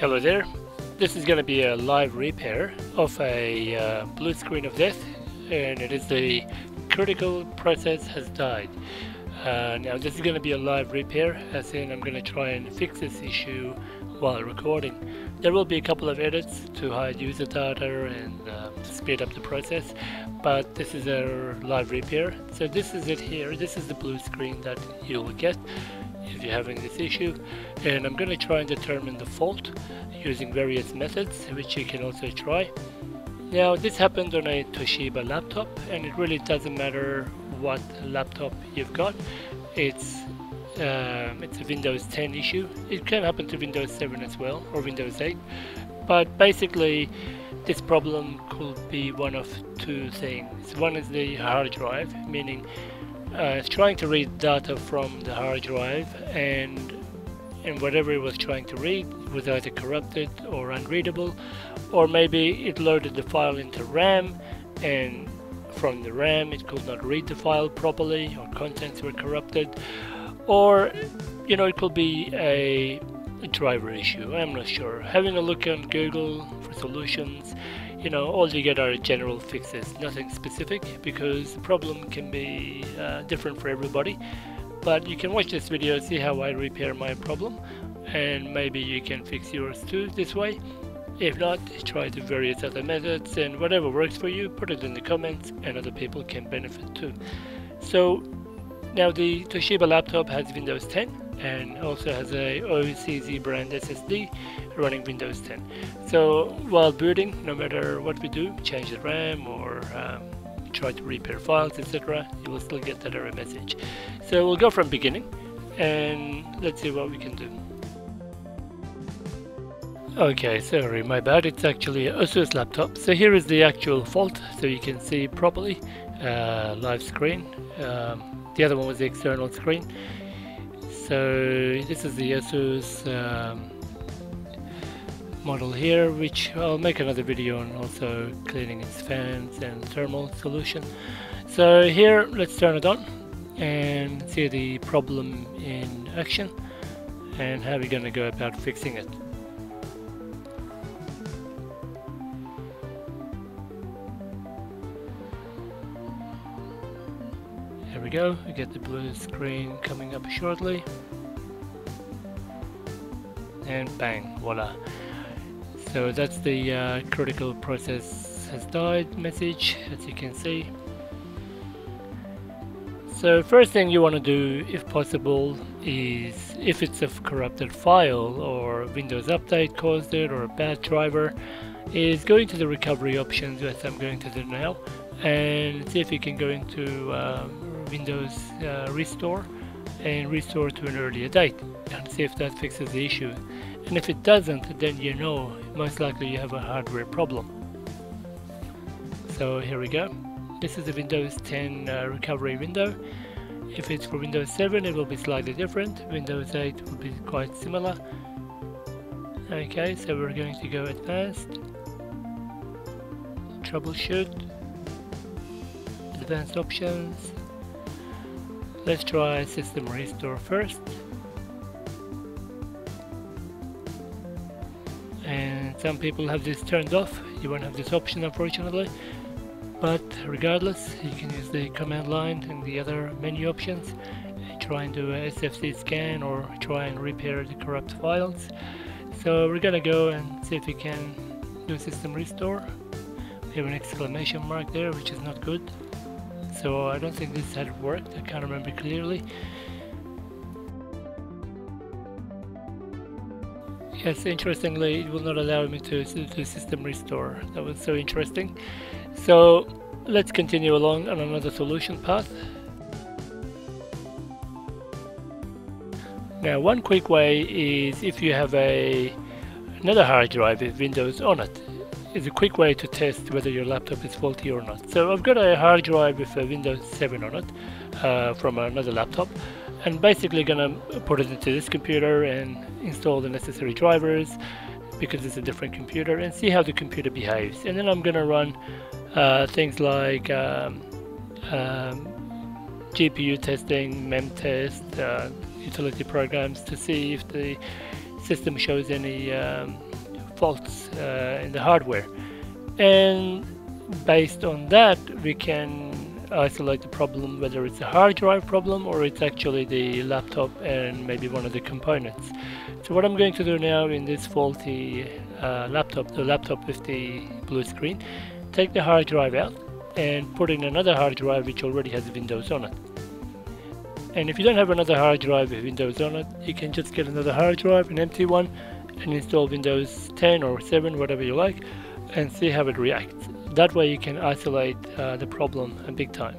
Hello there. This is going to be a live repair of a blue screen of death, and it is the critical process has died. Now this is going to be a live repair, as in I'm going to try and fix this issue while recording. There will be a couple of edits to hide user data and speed up the process, but this is a live repair. So this is it here. This is the blue screen that you'll get if you're having this issue, and I'm going to try and determine the fault using various methods, which you can also try. Now this happened on a Toshiba laptop, and it really doesn't matter what laptop you've got. It's a Windows 10 issue. It can happen to Windows 7 as well, or Windows 8, but basically this problem could be one of two things. One is the hard drive, meaning it's trying to read data from the hard drive, and whatever it was trying to read was either corrupted or unreadable, or maybe it loaded the file into RAM, and from the RAM it could not read the file properly, or contents were corrupted, or it could be a driver issue. I'm not sure. Having a look on Google for solutions, all you get are general fixes, nothing specific, because the problem can be different for everybody. But you can watch this video, see how I repair my problem, and maybe you can fix yours too this way. If not, try the various other methods, and whatever works for you, put it in the comments and other people can benefit too. So now the Toshiba laptop has Windows 10 and also has a OCZ brand SSD running Windows 10. So while booting, no matter what we do, change the RAM or try to repair files, etc., you will still get that error message. So we'll go from beginning and let's see what we can do. Okay, sorry, my bad, it's actually a Asus laptop. So here is the actual fault, so you can see properly, live screen. The other one was the external screen. So this is the Asus model here, which I'll make another video on, also cleaning its fans and thermal solution. So here, let's turn it on and see the problem in action and how we're going to go about fixing it. There we go, we get the blue screen coming up shortly, and bang, voila. So that's the critical process has died message, as you can see. So first thing you want to do, if possible, is if it's a corrupted file or Windows update caused it, or a bad driver, is go into the recovery options, as I'm going to do now, and see if you can go into Windows restore and restore to an earlier date, and see if that fixes the issue. And if it doesn't, then most likely you have a hardware problem. So here we go. This is the Windows 10 recovery window. If it's for Windows 7, it will be slightly different. Windows 8 will be quite similar. Okay, so we're going to go advanced, troubleshoot, advanced options. Let's try system restore first. And some people have this turned off. You won't have this option, unfortunately, but regardless, you can use the command line and the other menu options and try and do a SFC scan or try and repair the corrupt files. So we're gonna go and see if we can do system restore. We have an exclamation mark there, which is not good, so I don't think this had worked. I can't remember clearly. Yes, interestingly, it will not allow me to do system restore. That was so interesting. So let's continue along on another solution path. Now, one quick way is if you have another hard drive with Windows on it. It's a quick way to test whether your laptop is faulty or not. So I've got a hard drive with a Windows 7 on it from another laptop, and basically gonna put it into this computer and install the necessary drivers because it's a different computer, and see how the computer behaves. And then I'm gonna run things like GPU testing, mem test, utility programs to see if the system shows any faults in the hardware, and based on that we can isolate the problem, whether it's a hard drive problem or it's actually the laptop and maybe one of the components. So what I'm going to do now in this faulty laptop, the laptop with the blue screen, take the hard drive out and put in another hard drive which already has Windows on it. And if you don't have another hard drive with Windows on it, you can just get another hard drive, an empty one, and install Windows 10 or 7, whatever you like, and see how it reacts. That way you can isolate the problem a big time.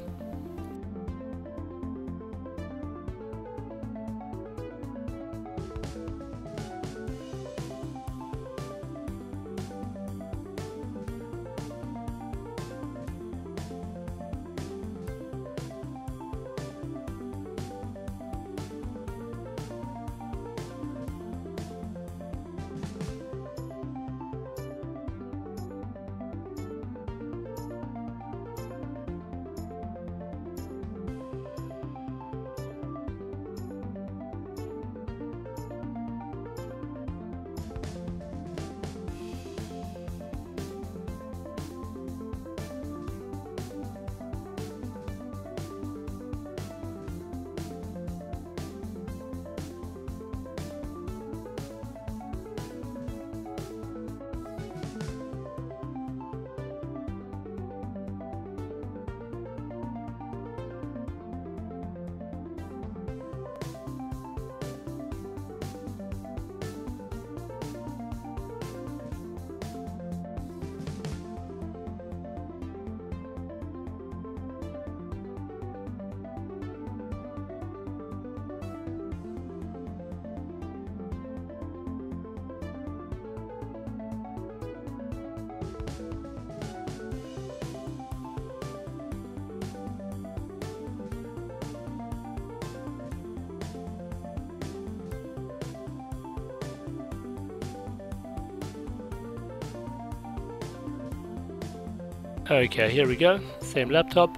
Okay, here we go, same laptop,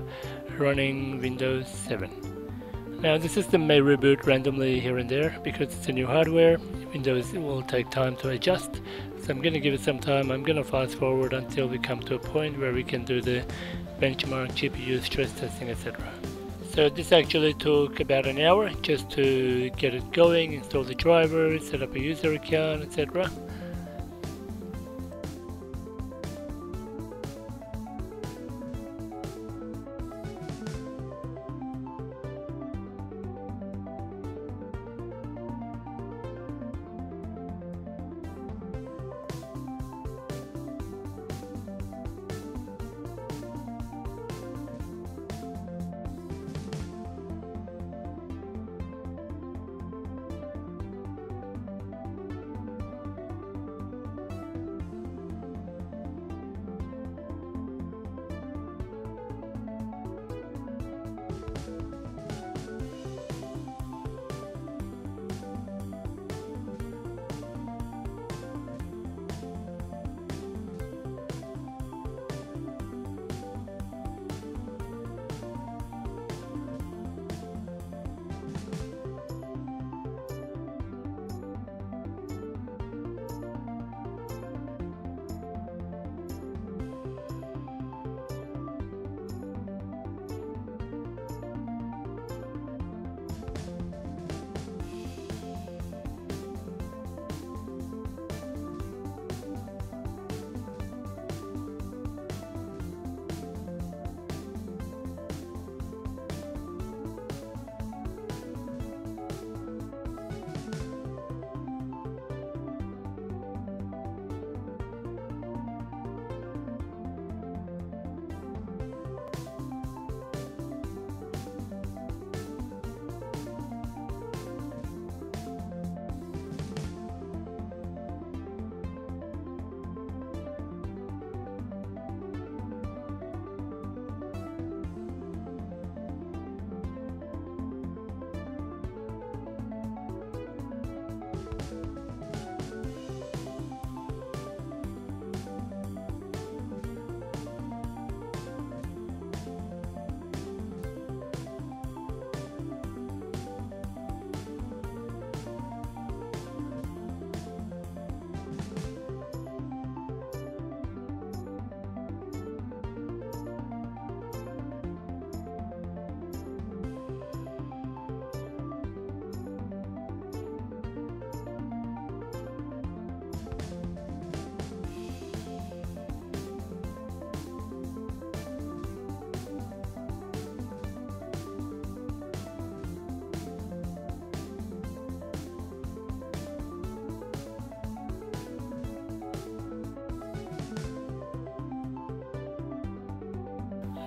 running Windows 7. Now the system may reboot randomly here and there because it's a new hardware. Windows will take time to adjust, so I'm going to give it some time. I'm going to fast forward until we come to a point where we can do the benchmark, GPU stress testing, etc. So this actually took about an hour just to get it going, install the drivers, set up a user account, etc.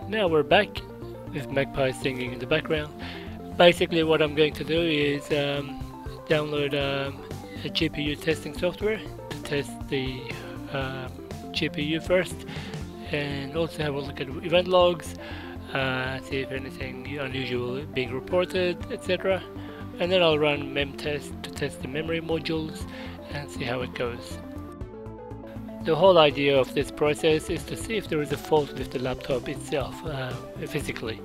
Now we're back with Magpie singing in the background. Basically what I'm going to do is download a GPU testing software to test the GPU first, and also have a look at event logs, see if anything unusual is being reported, etc. And then I'll run memtest to test the memory modules and see how it goes. The whole idea of this process is to see if there is a fault with the laptop itself, physically.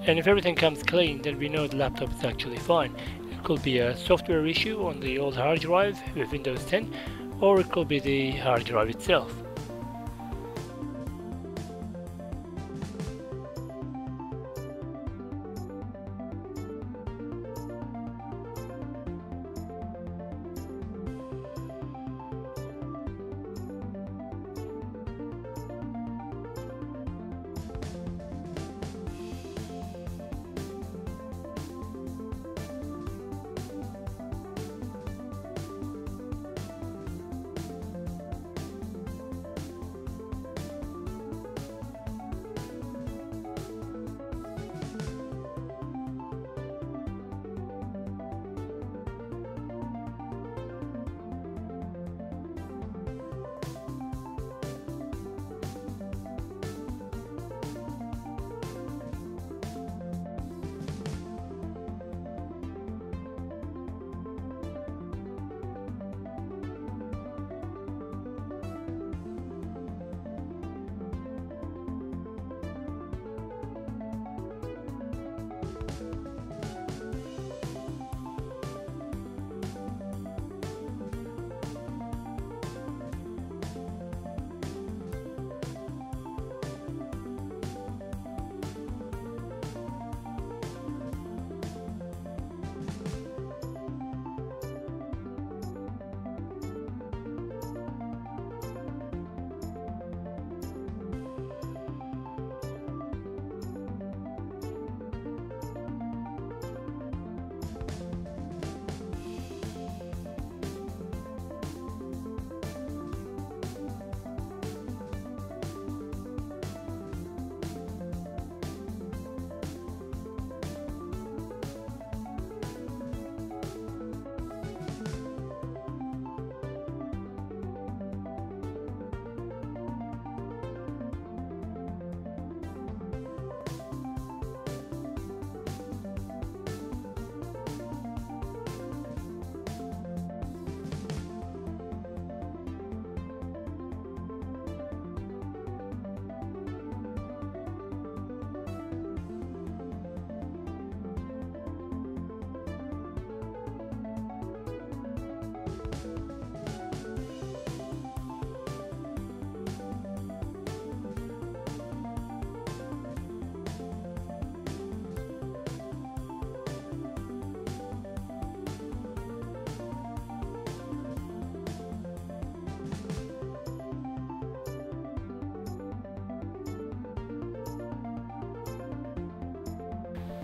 And if everything comes clean, then we know the laptop is actually fine. It could be a software issue on the old hard drive with Windows 10, or it could be the hard drive itself.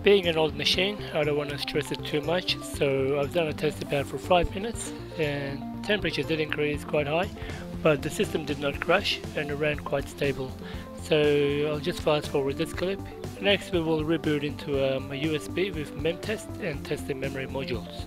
Being an old machine, I don't want to stress it too much, so I've done a test about for 5 minutes, and temperature did increase quite high, but the system did not crash and it ran quite stable. So I'll just fast forward this clip. Next we will reboot into a USB with memtest and test the memory modules.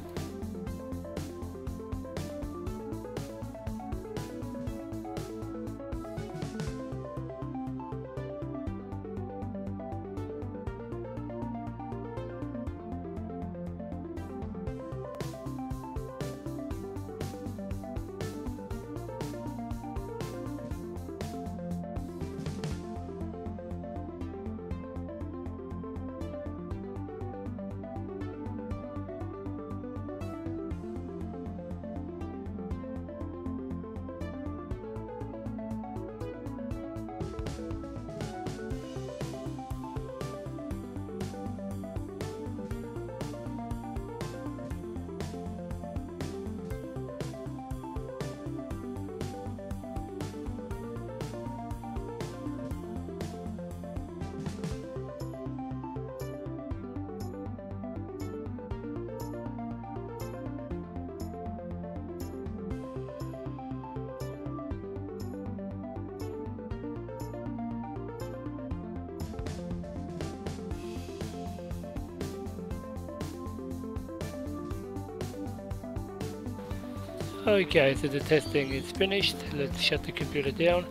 Okay, so the testing is finished. Let's shut the computer down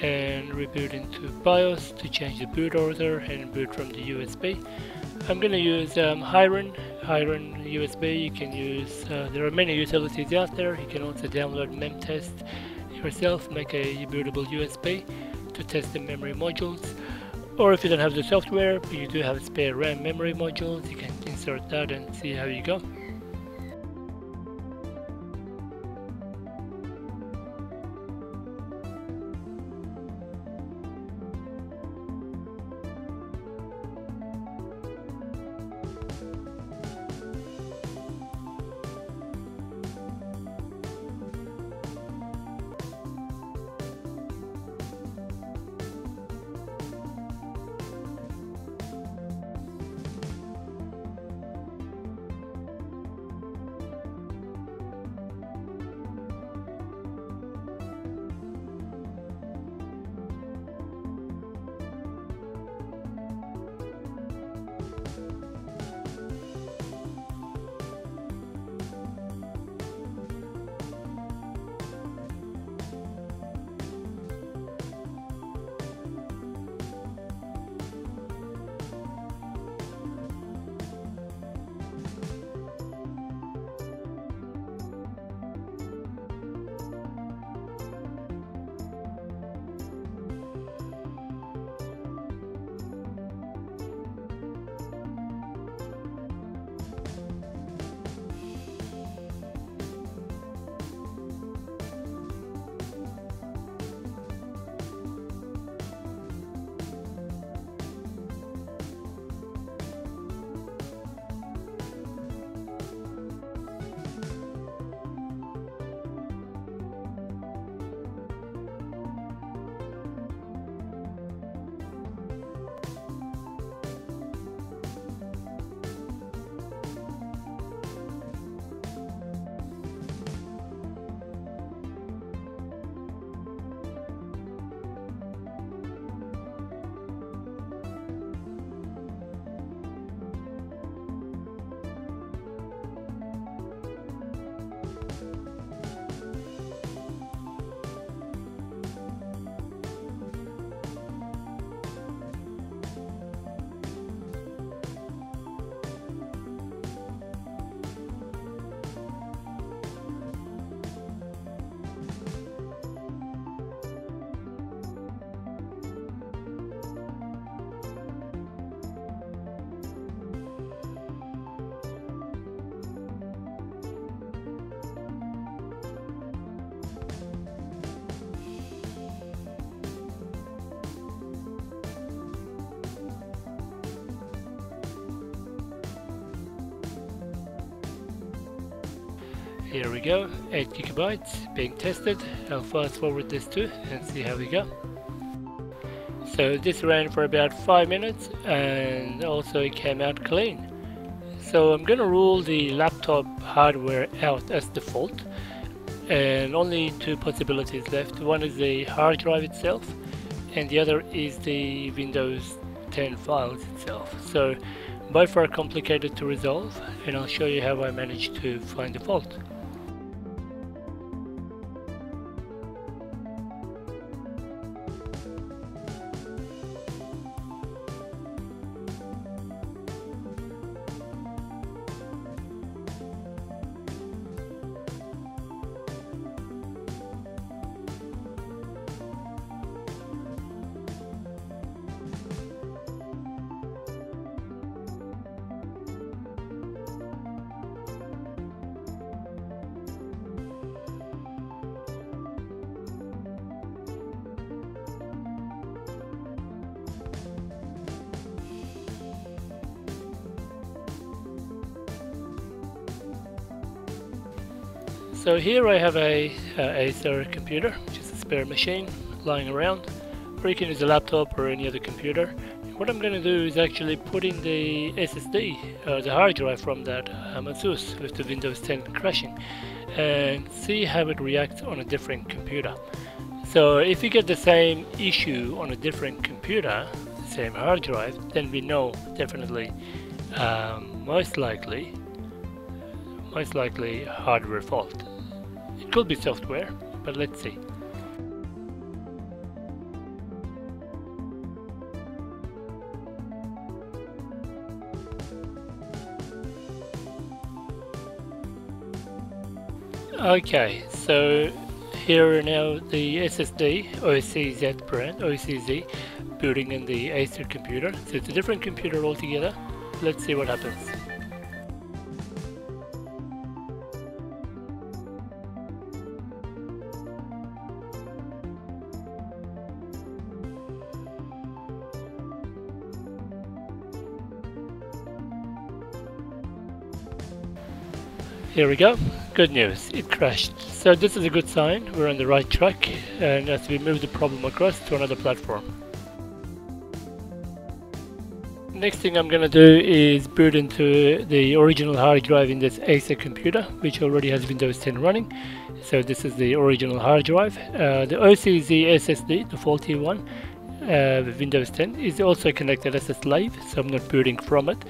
and reboot into BIOS to change the boot order and boot from the USB. I'm going to use Hiron USB. You can use, there are many utilities out there. You can also download memtest yourself, make a bootable USB to test the memory modules. Or if you don't have the software, but you do have spare RAM memory modules, you can insert that and see how you go. Here we go, 8 GB being tested. I'll fast forward this too and see how we go. So this ran for about 5 minutes and also it came out clean. So I'm gonna rule the laptop hardware out as default, and only two possibilities left. One is the hard drive itself and the other is the Windows 10 files itself. So both are complicated to resolve, and I'll show you how I managed to find the fault. So here I have a Acer computer, which is a spare machine lying around, or you can use a laptop or any other computer. What I'm going to do is actually put in the SSD, the hard drive from that misuse with the Windows 10 crashing, and see how it reacts on a different computer. So if you get the same issue on a different computer, the same hard drive, then we know definitely most likely hardware fault. It could be software, but let's see. Okay, so here are now the SSD OCZ brand, OCZ, building in the Acer computer. So it's a different computer altogether. Let's see what happens. Here we go. Good news, it crashed. So this is a good sign, we're on the right track, and as we move the problem across to another platform. Next thing I'm going to do is boot into the original hard drive in this Acer computer, which already has Windows 10 running. So this is the original hard drive. The OCZ SSD, the faulty one, with Windows 10, is also connected as a slave, so I'm not booting from it.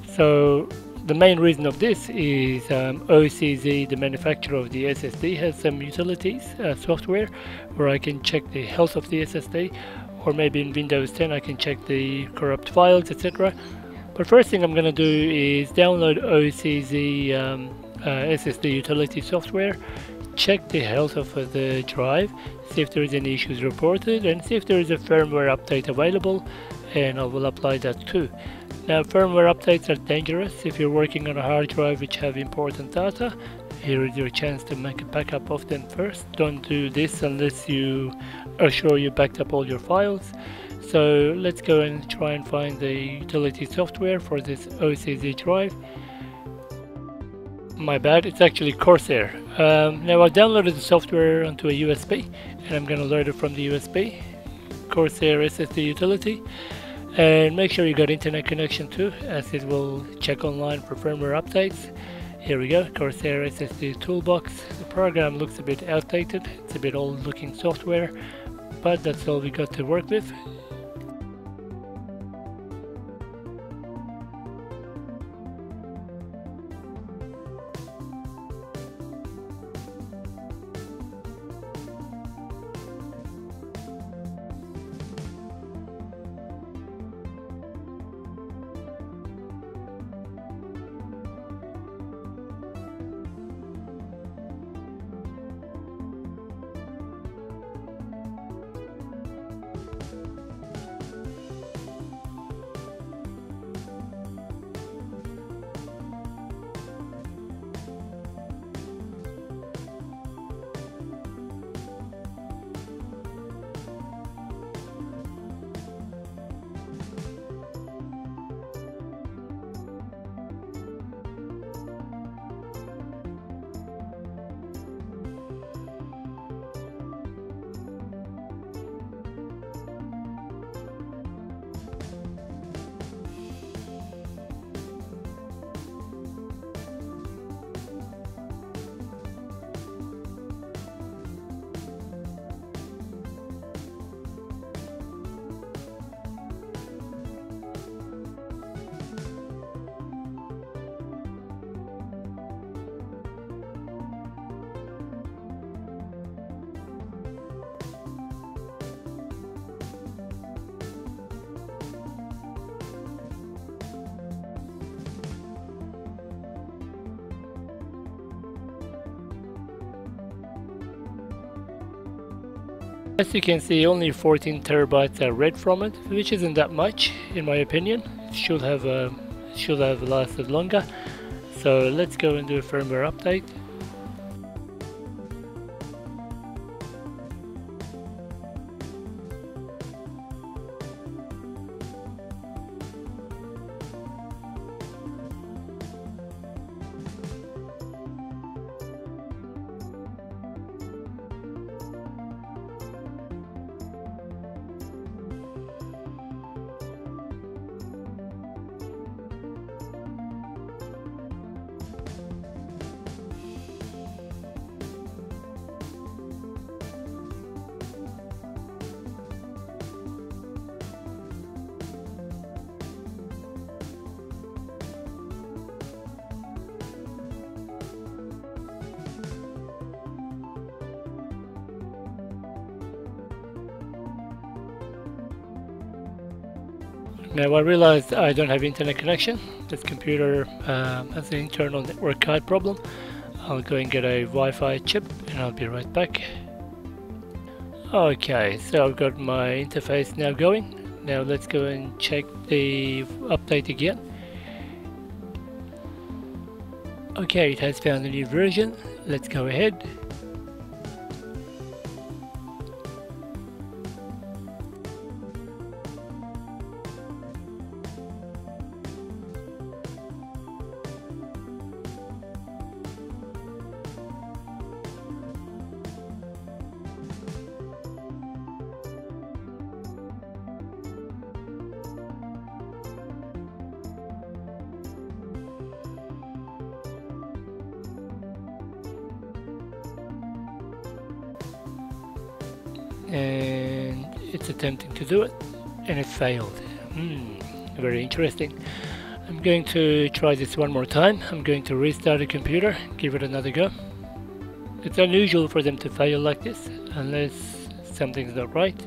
So the main reason of this is OCZ, the manufacturer of the SSD, has some utilities, software, where I can check the health of the SSD, or maybe in Windows 10 I can check the corrupt files, etc. But first thing I'm going to do is download OCZ SSD utility software, check the health of the drive, see if there is any issues reported, and see if there is a firmware update available, and I will apply that too. Now, firmware updates are dangerous if you're working on a hard drive which have important data. Here is your chance to make a backup of them first. Don't do this unless you are sure you backed up all your files. So let's go and try and find the utility software for this OCZ drive. My bad, it's actually Corsair. Now I downloaded the software onto a USB, and I'm going to load it from the USB. Corsair SSD utility. And make sure you got internet connection too, as it will check online for firmware updates. Here we go, Corsair SSD toolbox. The program looks a bit outdated, it's a bit old looking software, but that's all we got to work with. As you can see, only 14 terabytes are read from it, which isn't that much in my opinion. It should have lasted longer. So let's go and do a firmware update. Now I realized I don't have internet connection. This computer has an internal network card problem. I'll go and get a Wi-Fi chip and I'll be right back. Okay, so I've got my interface now going. Now let's go and check the update again. Okay, it has found a new version. Let's go ahead. And it's attempting to do it and it failed. Very interesting. I'm going to try this one more time. I'm going to restart the computer, give it another go. It's unusual for them to fail like this unless something's not right.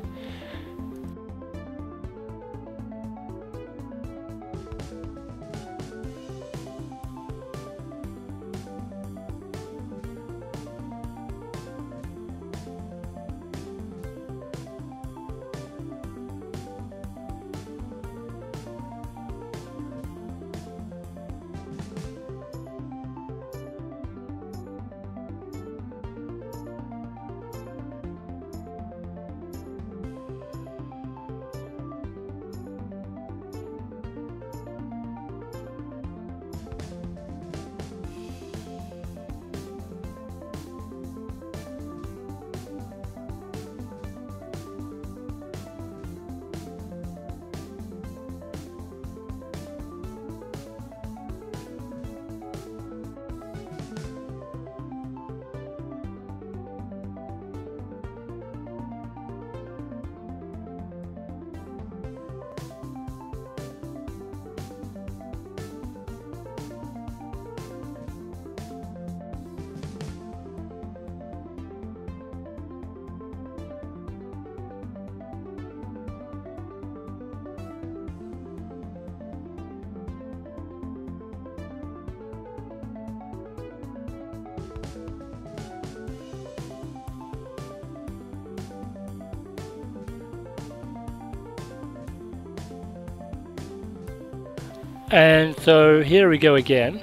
And so here we go again,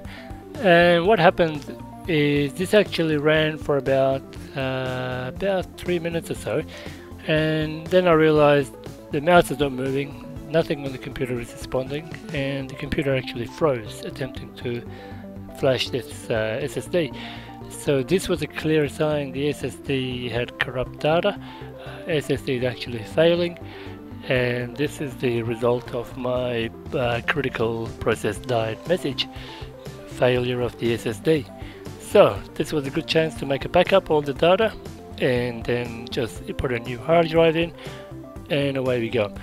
and what happened is this actually ran for about 3 minutes or so, and then I realized the mouse is not moving, nothing on the computer is responding, and the computer actually froze attempting to flash this SSD. So this was a clear sign the SSD had corrupt data. SSD is actually failing, and this is the result of my critical process died message, failure of the SSD. So this was a good chance to make a backup of the data and then just put a new hard drive in, and away we go.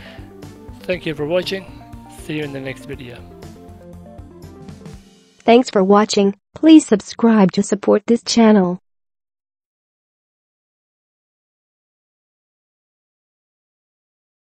Thank you for watching. See you in the next video. Thanks for watching. Please subscribe to support this channel.